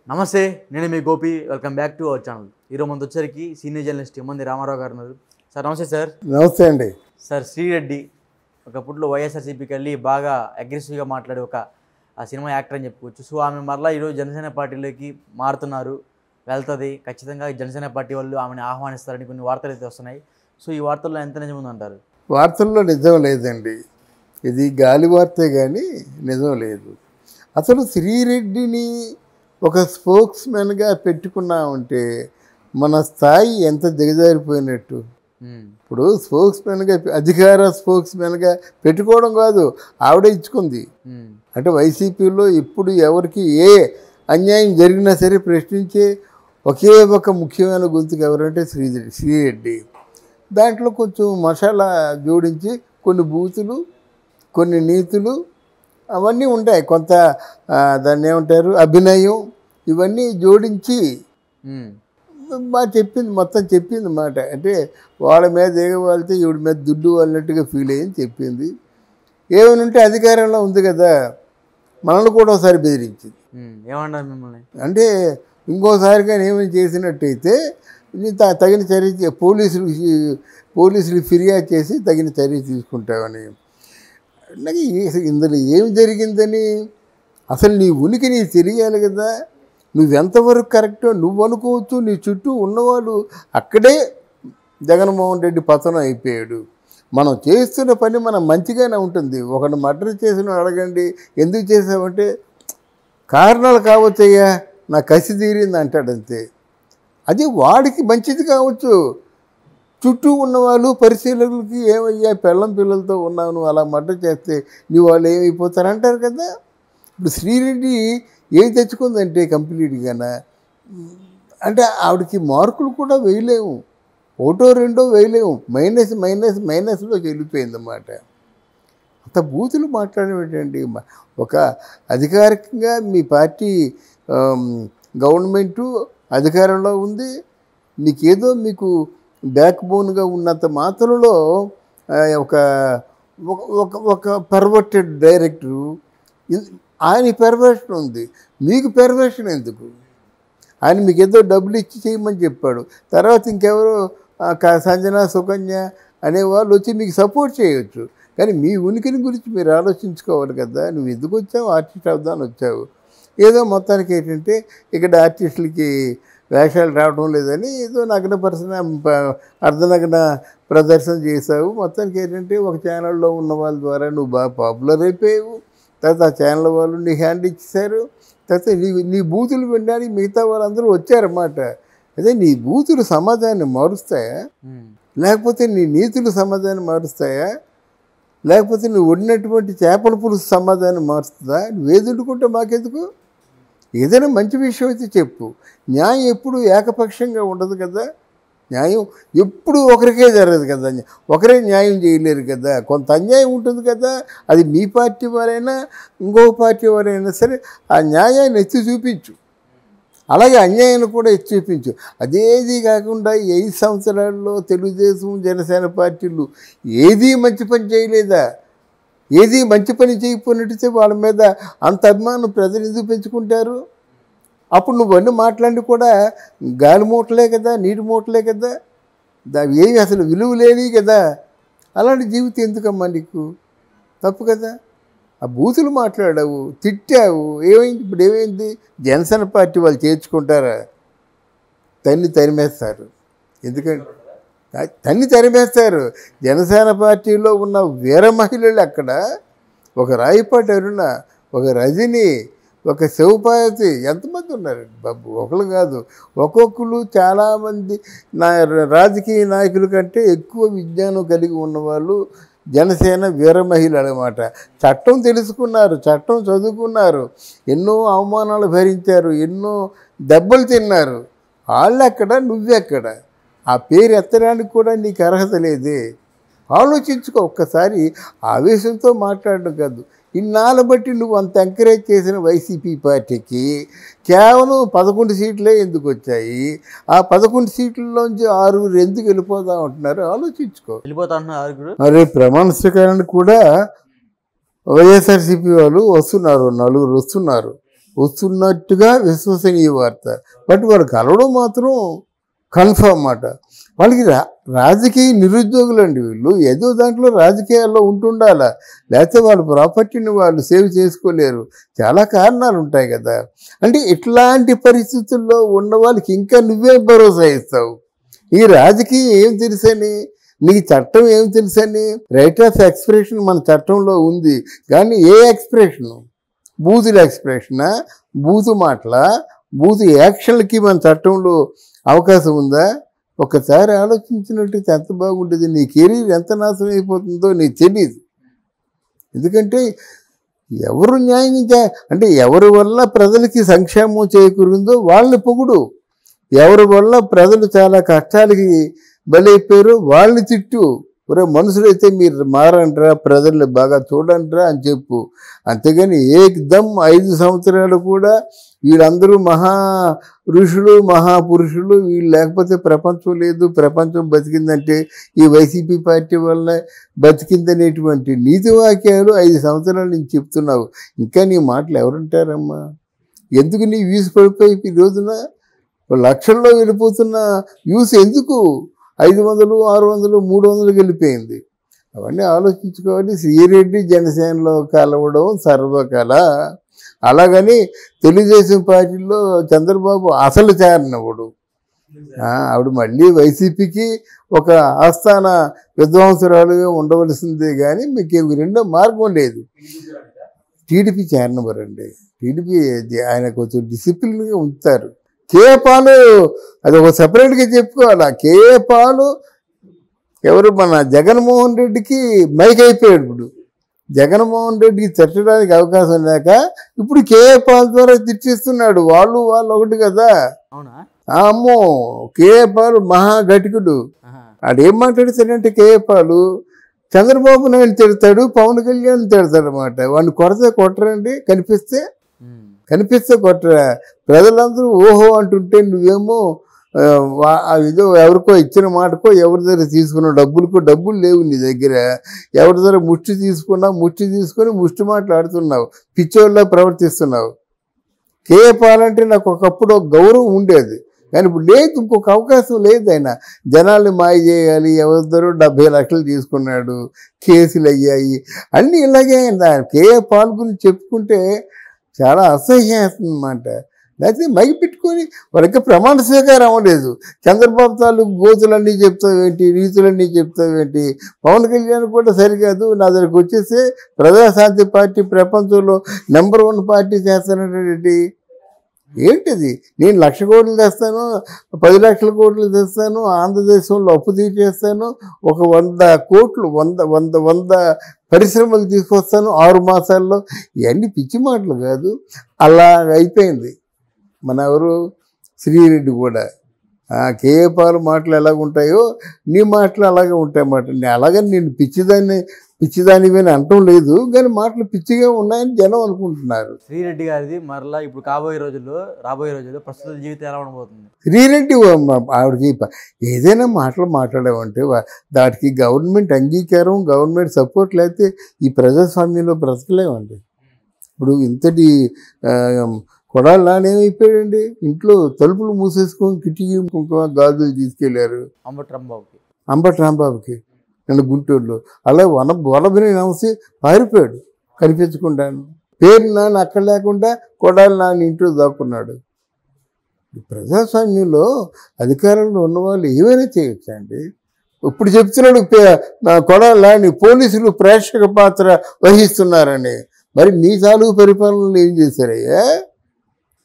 నమస్తే, నేను మీ Gopi. Welcome back to our channel. ఈరోజు మన వచ్చరికి సీనియర్ జర్నలిస్ట్ ఎమ్మంది రామారావు గారు ఉన్నారు. సార్ నమస్తే. సార్ నమస్తే అండి. సార్ శ్రీరెడ్డి ఒకప్పట్లో వైఎస్ఆర్సీపీకి వెళ్ళి బాగా అగ్రెసివ్గా మాట్లాడే ఒక సినిమా యాక్టర్ అని చెప్పుకోవచ్చు. సో ఆమె మరలా ఈరోజు జనసేన పార్టీలోకి మారుతున్నారు, వెళ్తుంది. ఖచ్చితంగా జనసేన పార్టీ వాళ్ళు ఆమెను ఆహ్వానిస్తారని కొన్ని వార్తలు అయితే వస్తున్నాయి. సో ఈ వార్తల్లో ఎంత నిజం ఉందంటారు? వార్తల్లో నిజం లేదండి, ఇది గాలి వార్తే కానీ నిజం లేదు. అసలు శ్రీరెడ్డిని ఒక స్పోక్స్మెన్గా పెట్టుకున్నామంటే మన స్థాయి ఎంత దిగజారిపోయినట్టు. ఇప్పుడు స్పోక్స్మెన్గా అధికార స్పోక్స్మెన్గా పెట్టుకోవడం కాదు, ఆవిడే ఇచ్చుకుంది. అంటే వైసీపీలో ఇప్పుడు ఎవరికి ఏ అన్యాయం జరిగినా సరే ప్రశ్నించే ఒకే ఒక ముఖ్యమైన గొంతుకు ఎవరంటే శ్రీరెడ్డి. దాంట్లో కొంచెం మసాలా జోడించి కొన్ని బూతులు, కొన్ని నీతులు అవన్నీ ఉంటాయి, కొంత దాన్ని ఏమంటారు అభినయం, ఇవన్నీ జోడించి బాగా చెప్పింది, మొత్తం చెప్పింది మాట. అంటే వాళ్ళ మీద ఎగవాలితే ఈవిడ మీద దుడ్డు వాళ్ళినట్టుగా ఫీల్ అయ్యింది చెప్పింది. ఏమనంటే అధికారంలో ఉంది కదా, మనల్ని కూడా ఒకసారి బెదిరించింది. ఏమన్నారు మిమ్మల్ని అంటే ఇంకోసారి కానీ ఏమైనా చేసినట్టయితే తగిన చర్య పోలీసులు ఫిర్యాదు చేసి తగిన చర్య తీసుకుంటామని. నాకు ఇందులో ఏం జరిగిందని అసలు నీ ఉనికి నీకు తెలియాలి కదా. నువ్వెంతవరకు కరెక్టో నువ్వు అనుకోవచ్చు, నీ చుట్టూ ఉన్నవాళ్ళు అక్కడే జగన్మోహన్ రెడ్డి పతనం అయిపోయాడు. మనం చేస్తున్న పని మనం మంచిగానే ఉంటుంది. ఒకటి మర్డర్ చేసిన అడగండి, ఎందుకు చేసావంటే కారణాలు కావచ్చయ్యా, నా కసి తీరింది అంటాడంతే. అది వాడికి మంచిది కావచ్చు, చుట్టూ ఉన్నవాళ్ళు పరిశీలకులకి ఏమయ్యా పెళ్ళం పిల్లలతో ఉన్నావు, నువ్వు అలా మర్డర్ చేస్తే నీ వాళ్ళు ఏమైపోతారు అంటారు కదా. ఇప్పుడు శ్రీరెడ్డి ఏం తెచ్చుకుందంటే కంప్లీట్గానా, అంటే ఆవిడకి మార్కులు కూడా వేయలేము, ఒకటో రెండో వేయలేము, మైనస్లోకి వెళ్ళిపోయిందన్నమాట. అంత బూతులు మాట్లాడేటండి. ఒక అధికారికంగా మీ పార్టీ గవర్నమెంటు అధికారంలో ఉంది, నీకేదో మీకు బ్యాక్ బోన్గా ఉన్నంత మాత్రంలో ఒక ఒక పర్వర్టెడ్ డైరెక్టరు, ఆయన పెర్వర్షన్ ఉంది, మీకు పెర్వర్షన్ ఎందుకు? ఆయన మీకు ఏదో డబ్బులు ఇచ్చి చేయమని చెప్పాడు, తర్వాత ఇంకెవరో సంజన సుకన్య అనేవాళ్ళు వచ్చి మీకు సపోర్ట్ చేయవచ్చు. కానీ మీ ఉనికిని గురించి మీరు ఆలోచించుకోవాలి కదా. నువ్వు ఎందుకు వచ్చావు, ఆర్టిస్ట్ అవుదాని వచ్చావు. ఏదో మొత్తానికి ఏంటంటే ఇక్కడ ఆర్టిస్టులకి వేషాలు రావడం లేదని ఏదో అర్ధనగ్న ప్రదర్శన చేసావు. మొత్తానికి ఏంటంటే ఒక ఛానల్లో ఉన్న వాళ్ళ ద్వారా నువ్వు బాగా పాపులర్ అయిపోయావు. తర్వాత ఆ ఛానల్ వాళ్ళు నీ హ్యాండ్ ఇచ్చేశారు. తర్వాత నీ బూతులు వినడానికి మిగతా వాళ్ళందరూ వచ్చారన్నమాట. అదే నీ బూతులు సమాజాన్ని మారుస్తాయా, లేకపోతే నీ నీతులు సమాజాన్ని మారుస్తాయా, లేకపోతే నువ్వు వండినటువంటి చేపల పులుసు సమాజాన్ని మారుస్తుందా? నువ్వు ఏదుకుంటే మాకెందుకు? ఏదైనా మంచి విషయం అయితే చెప్పు. న్యాయం ఎప్పుడు ఏకపక్షంగా ఉండదు కదా. న్యాయం ఎప్పుడు ఒకరికే జరగదు కదా, ఒకరే న్యాయం చేయలేరు కదా, కొంత అన్యాయం ఉంటుంది కదా. అది మీ పార్టీ వారైనా ఇంకో పార్టీ వారైనా సరే ఆ న్యాయాన్ని ఎత్తి చూపించు, అలాగే అన్యాయాన్ని కూడా ఎత్తి చూపించు. అదేది కాకుండా 5 సంవత్సరాల్లో తెలుగుదేశం జనసేన పార్టీలు ఏదీ మంచి పని చేయలేదా? ఏది మంచి పని చేయకపోయినట్టయితే వాళ్ళ మీద అంత అభిమానం ప్రజలు ఎందుకు పెంచుకుంటారు? అప్పుడు నువ్వన్నీ మాట్లాడి కూడా గాలి మూటలే కదా, నీటి మూటలే కదా, ఏమి అసలు విలువ లేని కదా. అలాంటి జీవితం ఎందుకమ్మా నీకు? తప్పు కదా. ఆ బూతులు మాట్లాడావు, తిట్టావు, ఏమైంది? ఇప్పుడు ఏమైంది? జనసేన పార్టీ వాళ్ళు చేర్చుకుంటారా? తరిమేస్తారు. ఎందుకంటే తరిమేస్తారు. జనసేన పార్టీలో ఉన్న వీర మహిళలు అక్కడ ఒక రాయపాటి అరుణ, ఒక రజని, ఒక శివపార్వతి, ఎంతమంది ఉన్నారు బాబు? ఒకరు కాదు, ఒక్కొక్కరు చాలామంది రాజకీయ నాయకుల కంటే ఎక్కువ విజ్ఞానం కలిగి ఉన్నవాళ్ళు జనసేన వీర మహిళలు అన్నమాట. చట్టం తెలుసుకున్నారు, చట్టం చదువుకున్నారు, ఎన్నో అవమానాలు భరించారు, ఎన్నో దెబ్బలు తిన్నారు. వాళ్ళెక్కడ, నువ్వెక్కడ? ఆ పేరు ఎత్తడానికి కూడా నీకు అర్హత లేదే. ఆలోచించుకో ఒక్కసారి. ఆవేశంతో మాట్లాడడం కాదు. ఇన్నాళ్ళ బట్టి నువ్వు అంత ఎంకరేజ్ చేసిన వైసీపీ పార్టీకి కేవలం 11 సీట్లే ఎందుకు వచ్చాయి? ఆ 11 సీట్లలోంచి 6 ఎందుకు వెళ్ళిపోదాం అంటున్నారు? ఆలోచించుకో. వెళ్ళిపోతా అంటున్నారు. మరి ప్రమాణ స్వీకారానికి కూడా వైఎస్ఆర్సీపీ వాళ్ళు వస్తున్నారు, 4 వస్తున్నారు. వస్తున్నట్టుగా విశ్వసనీయ వార్త. బట్ వాళ్ళు కలవడం మాత్రం కన్ఫర్మ్ అన్నమాట. వాళ్ళకి రాజకీయ నిరుద్యోగులు అండి వీళ్ళు. ఏదో దాంట్లో రాజకీయాల్లో ఉంటుండాలా, లేకపోతే వాళ్ళ ప్రాపర్టీని వాళ్ళు సేవ్ చేసుకోలేరు. చాలా కారణాలు ఉంటాయి కదా. అంటే ఇట్లాంటి పరిస్థితుల్లో ఉన్న వాళ్ళకి ఇంకా నువ్వే భరోసా ఇస్తావు. ఈ రాజకీయం ఏం తెలుసని, నీకు చట్టం ఏం తెలుసని. రైట్ ఆఫ్ ఎక్స్ప్రెషన్ మన చట్టంలో ఉంది, కానీ ఏ ఎక్స్ప్రెషను? బూతుల ఎక్స్ప్రెషనా, బూతు మాటల, బూతు యాక్షన్లకి మన చట్టంలో అవకాశం ఉందా? ఒకసారి ఆలోచించినట్టు ఎంత బాగుంటుంది. నీ కెరీర్ ఎంత నాశనం అయిపోతుందో నీకు తెలియదు. ఎందుకంటే ఎవరు న్యాయం అంటే ఎవరి వల్ల ప్రజలకి సంక్షేమం చేకూరిందో వాళ్ళని పొగుడు, ఎవరి వల్ల ప్రజలు చాలా కష్టాలకి బలైపోయారో వాళ్ళని తిట్టు. ఒరే మనుషులైతే మీరు మారండ్రా, ప్రజల్ని బాగా చూడండిరా అని చెప్పు. అంతేగాని ఏకదమ్ 5 సంవత్సరాలు కూడా వీళ్ళందరూ మహా ఋషులు మహాపురుషులు, వీళ్ళు లేకపోతే ప్రపంచం లేదు, ప్రపంచం బతికిందంటే ఈ వైసీపీ పార్టీ వల్ల బతికిందనేటువంటి నీతి వాక్యాలు 5 సంవత్సరాల నుంచి చెప్తున్నావు. ఇంకా నీ మాటలు ఎవరుంటారమ్మా? ఎందుకు నీ వ్యూస్ పడిపోయి ఈ రోజున లక్షల్లో వెళ్ళిపోతున్న వ్యూస్ ఎందుకు 500, 600, 300 వెళ్ళిపోయింది? అవన్నీ ఆలోచించుకోవాలి. శ్రీరెడ్డి జనసేనలో కలవడం సర్వకళ. అలాగని తెలుగుదేశం పార్టీలో చంద్రబాబు అసలు చేరనివ్వడు. ఆవిడ మళ్ళీ వైసీపీకి ఒక ఆస్థాన విద్వాంసురాలుగా ఉండవలసిందే, కానీ మీకు రెండో మార్గం లేదు. టీడీపీ చేరనివ్వరండి. టీడీపీ ఆయన కొంచెం డిసిప్లిన్గా ఉంచుతారు. కేఏ పాలు అది ఒక సపరేట్గా చెప్పుకోవాలి. కేఏ పాలు ఎవరు, మన జగన్మోహన్ రెడ్డికి మైక్ అయిపోయాడు. ఇప్పుడు జగన్మోహన్ రెడ్డికి తిట్టడానికి అవకాశం లేక ఇప్పుడు కేఏ పాల్ ద్వారా తిట్టిస్తున్నాడు. వాళ్ళు ఒకటి కదా. అమ్మో, కేఏ పాలు మహాఘటికుడు. ఆడేం మాట్లాడుతాడంటే కేఏ పాలు చంద్రబాబు నాయుడు తిడతాడు, పవన్ కళ్యాణ్ తిడతాడు అన్నమాట. వాడిని కొట్టరండి, కనిపిస్తే కొట్టరా. ప్రజలందరూ ఓహో అంటుంటే నువ్వేమో ఇదో ఎవరికో ఇచ్చిన మాటకో ఎవరి దగ్గర తీసుకున్న డబ్బులు లేవు నీ దగ్గర. ఎవరి దగ్గర ముష్టి తీసుకొని ముష్టి మాట్లాడుతున్నావు, పిచ్చోళ్ళ ప్రవర్తిస్తున్నావు. కేఏ పాలంటే నాకు ఒకప్పుడు ఒక గౌరవం ఉండేది, కానీ ఇప్పుడు లేదు. ఇంకొక అవకాశం లేదు. ఆయన జనాల్ని మాయ చేయాలి, ఎవరిద్దరూ 70 లక్షలు తీసుకున్నాడు, కేసులు అయ్యాయి, అన్నీ ఇలాగే. కేఏ పాల్ గురించి చెప్పుకుంటే చాలా అసహ్యం అన్నమాట. లేకపోతే మైకి పెట్టుకొని వాళ్ళకి ప్రమాణ స్వీకారం అవ్వలేదు. చంద్రబాబు తాలూకు గోతులన్నీ చెప్తావేంటి, రీతులన్నీ చెప్తావేంటి? పవన్ కళ్యాణ్ కూడా సరికాదు, నా దగ్గరికి వచ్చేసి ప్రజాశాంతి పార్టీ ప్రపంచంలో నెంబర్ 1 పార్టీ చేస్తానంటే ఏంటిది? నేను 1,00,000 కోట్లు తెస్తాను, 10 లక్షల కోట్లు తెస్తాను, ఆంధ్రదేశంలో అప్పు తీర్చేస్తాను, ఒక 100 కోట్లు 100 పరిశ్రమలు తీసుకొస్తాను 6 మాసాల్లో. ఇవన్నీ పిచ్చి మాటలు కాదు. అలా అయిపోయింది మన ఎవరు శ్రీరెడ్డి కూడా. కేఏ పాలు మాటలు ఎలాగుంటాయో నీ మాటలు అలాగే ఉంటాయన్నమాట. అలాగని నేను పిచ్చిదానివని అనటం లేదు, కానీ మాటలు పిచ్చిగా ఉన్నాయని జనం అనుకుంటున్నారు. శ్రీరెడ్డి గారిది మరలా ఇప్పుడు రాబోయే రోజుల్లో ప్రస్తుత జీవితం ఎలా ఉండబోతుంది? శ్రీరెడ్డి ఆవిడకి ఏదైనా మాటలు మాట్లాడామంటే దానికి గవర్నమెంట్ అంగీకారం, గవర్నమెంట్ సపోర్ట్ లేకపోతే ఈ ప్రజాస్వామ్యంలో బ్రతకలేమండి. ఇప్పుడు ఇంతటి కొడాలి నానేమైపోయాడండి, ఇంట్లో తలుపులు మూసేసుకొని కిటికీ కుంకుమ గాజులు తీసుకెళ్లారు అంబటి రాంబాబుకి నన్ను గుంటూరులో. అలా వనబిని నమసి పారిపోయాడు కనిపించకుండాను. పేరు నాన్న అక్కడ లేకుండా కొడాలి నాన్న ఇంట్లో దాక్కున్నాడు. ఈ ప్రజాస్వామ్యంలో అధికారంలో ఉన్నవాళ్ళు ఏమైనా చేయొచ్చండి. ఇప్పుడు చెప్తున్నాడు కొడాలి నాని పోలీసులు ప్రేక్షక పాత్ర వహిస్తున్నారని. మరి మీ తాలూకు పరిపాలనలో ఏం చేశారయ్యా?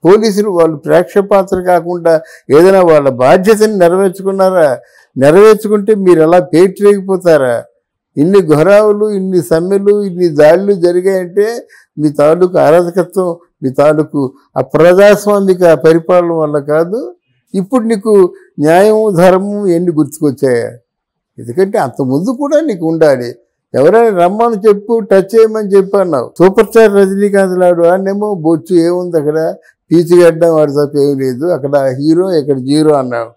పోలీసులు వాళ్ళు ప్రేక్షక పాత్ర కాకుండా ఏదైనా వాళ్ళ బాధ్యతని నెరవేర్చుకుంటే మీరు అలా పేటరేగిపోతారా? ఇన్ని ఘోరావులు, ఇన్ని సమ్మెలు, ఇన్ని దాడులు జరిగాయంటే మీ తాలూకు అరాజకత్వం, మీ తాలూకు అప్రజాస్వామిక పరిపాలన వల్ల కాదు. ఇప్పుడు నీకు న్యాయం, ధర్మం ఎన్ని గుర్తుకొచ్చాయా? ఎందుకంటే అంతకుముందు కూడా నీకు ఉండాలి. ఎవరైనా రమ్మని చెప్పు, టచ్ చేయమని చెప్పన్నావు. సూపర్ స్టార్ రజనీకాంత్ లాడు వాడినేమో బొచ్చు ఏముంది అక్కడ, పీచిగడ్డం వాడి తప్ప ఏం లేదు, అక్కడ హీరో ఇక్కడ జీరో అన్నావు.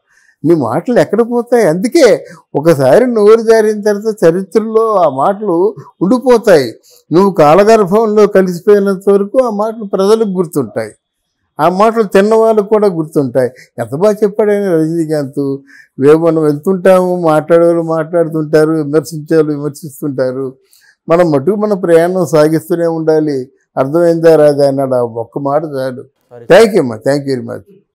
నీ మాటలు ఎక్కడ పోతాయి? అందుకే ఒకసారి నోరు జారిన తర్వాత చరిత్రలో ఆ మాటలు ఉండిపోతాయి. నువ్వు కాలగర్భంలో కలిసిపోయినంత వరకు ఆ మాటలు ప్రజలకు గుర్తుంటాయి. ఆ మాటలు తిన్న వాళ్ళకు కూడా గుర్తుంటాయి. ఎంత బాగా చెప్పాడని రజనీకాంత్. మనం వెళ్తుంటాము, మాట్లాడేవాళ్ళు మాట్లాడుతుంటారు, విమర్శించేవాళ్ళు విమర్శిస్తుంటారు. మనం మటుకు మన ప్రయాణం సాగిస్తూనే ఉండాలి. అర్థమైందా రాదా అన్నాడు. ఆ ఒక్క మాట చాలు. థ్యాంక్ యూ అమ్మా, థ్యాంక్ యూ వెరీ మచ్.